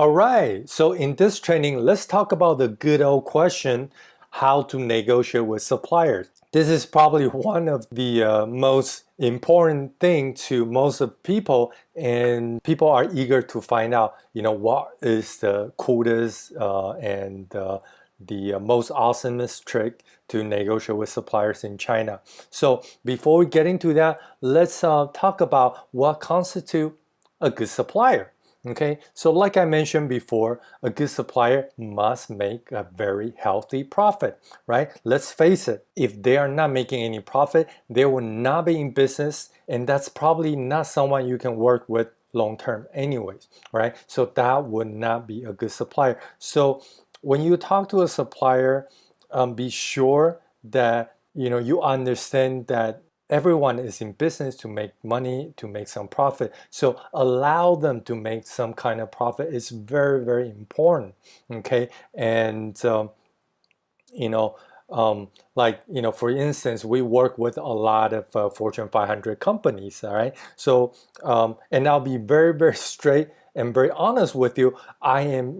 All right, so in this training, let's talk about the good old question, how to negotiate with suppliers. This is probably one of the most important thing to most of people, and people are eager to find out, what is the coolest and the most awesomest trick to negotiate with suppliers in China. So before we get into that, let's talk about what constitutes a good supplier. Okay, so like I mentioned before, a good supplier must make a very healthy profit, right? Let's face it, if they are not making any profit, they will not be in business, and that's probably not someone you can work with long term anyways, right? So that would not be a good supplier. So when you talk to a supplier, be sure that you understand that everyone is in business to make money, to make some profit. So allow them to make some kind of profit is very, very important. Okay, and for instance, we work with a lot of Fortune 500 companies. All right, so and I'll be very, very straight and very honest with you. I am,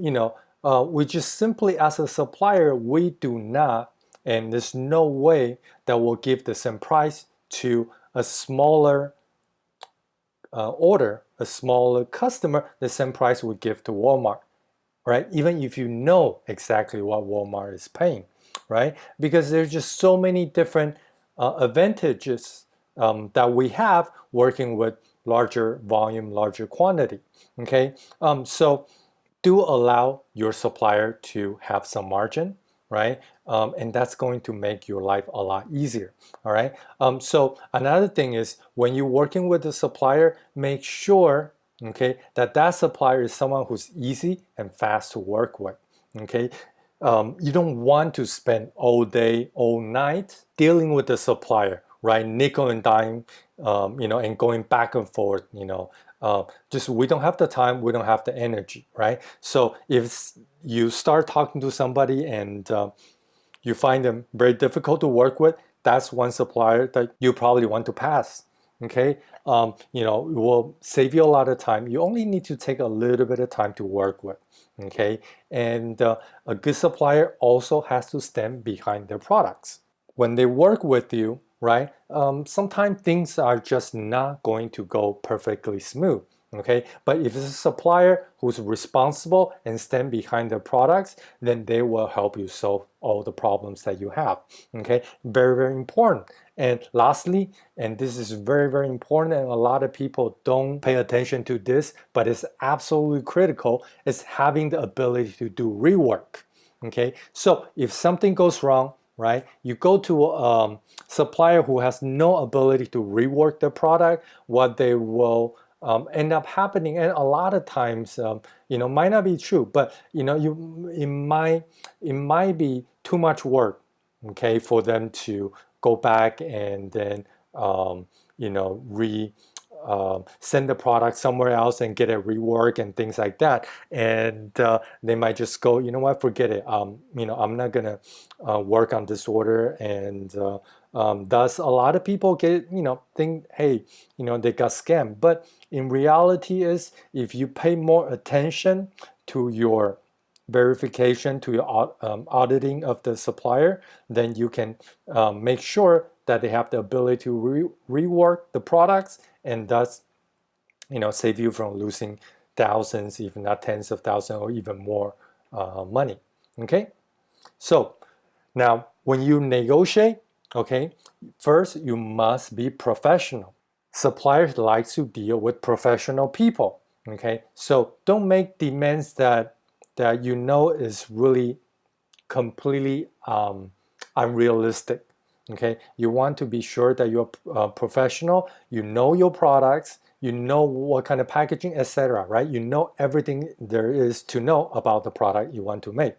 we just simply as a supplier, we do not, and there's no way that we'll give the same price to a smaller order, a smaller customer, the same price we give to Walmart, right? Even if you know exactly what Walmart is paying, right? Because there's just so many different advantages that we have working with larger volume, larger quantity, okay? So do allow your supplier to have some margin, right? And that's going to make your life a lot easier, all right? So another thing is when you're working with a supplier, make sure, okay, that supplier is someone who's easy and fast to work with, okay? You don't want to spend all day, all night dealing with the supplier, right? Nickel and dime, and going back and forth, just we don't have the time, we don't have the energy, right? So if you start talking to somebody and you find them very difficult to work with, that's one supplier that you probably want to pass. Okay, it will save you a lot of time. You only need to take a little bit of time to work with. Okay, and a good supplier also has to stand behind their products. When they work with you, right? Sometimes things are just not going to go perfectly smooth. Okay, but if it's a supplier who's responsible and stand behind their products, then they will help you solve all the problems that you have. Okay, very, very important. And lastly, and this is very, very important, and a lot of people don't pay attention to this, but it's absolutely critical, is having the ability to do rework. Okay, so if something goes wrong, right, you go to a supplier who has no ability to rework the product, what they will end up happening, and a lot of times, might not be true, but it might be too much work, okay, for them to go back and then send the product somewhere else and get it rework and things like that, and they might just go, you know what, forget it. I'm not gonna work on this order, and thus a lot of people think, hey, they got scammed. But in reality is, if you pay more attention to your verification, to your auditing of the supplier, then you can make sure that they have the ability to rework the products, and thus save you from losing thousands, if not tens of thousands, or even more money. Okay, so now when you negotiate, okay, first you must be professional. Suppliers like to deal with professional people. Okay, so don't make demands that is really completely unrealistic. Okay, you want to be sure that you're professional, you know your products, you know what kind of packaging, etc., right? You know everything there is to know about the product you want to make.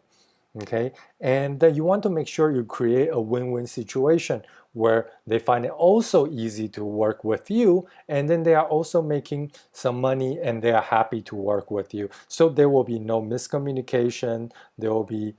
Okay, and you want to make sure you create a win-win situation where they find it also easy to work with you, and then they are also making some money and they are happy to work with you. So there will be no miscommunication. There will be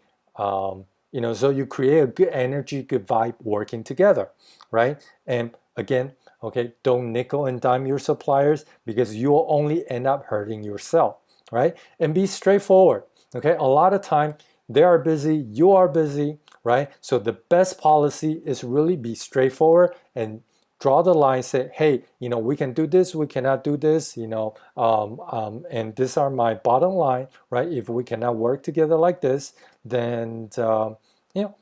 so you create a good energy, good vibe working together, right? And again, okay, don't nickel and dime your suppliers, because you will only end up hurting yourself. right? And be straightforward, okay? A lot of time they are busy, you are busy, right? So the best policy is really be straightforward and draw the line, say, hey, we can do this, we cannot do this, and these are my bottom line, right? If we cannot work together like this, then,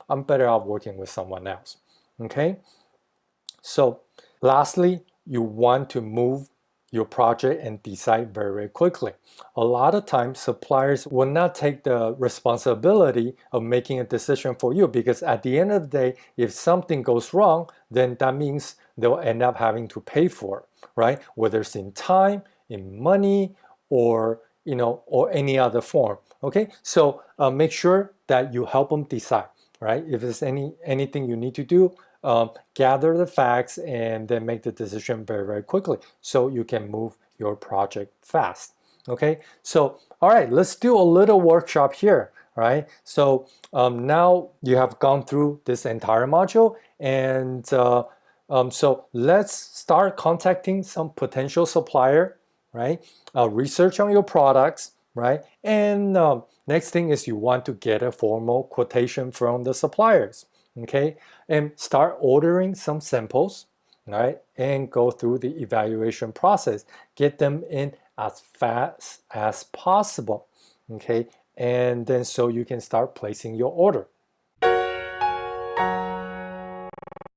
I'm better off working with someone else, okay? So lastly, you want to move your project and decide very, very quickly. A lot of times, suppliers will not take the responsibility of making a decision for you, because at the end of the day, if something goes wrong, then that means they'll end up having to pay for it, right? Whether it's in time, in money, or or any other form. Okay, so make sure that you help them decide, right? If there's anything you need to do, gather the facts and then make the decision very, very quickly so you can move your project fast. Okay, so all right, let's do a little workshop here. All right, so now you have gone through this entire module, and so let's start contacting some potential supplier, right? Research on your products, right? And next thing is you want to get a formal quotation from the suppliers, okay? And start ordering some samples, right? And go through the evaluation process. Get them in as fast as possible, okay? And then so you can start placing your order.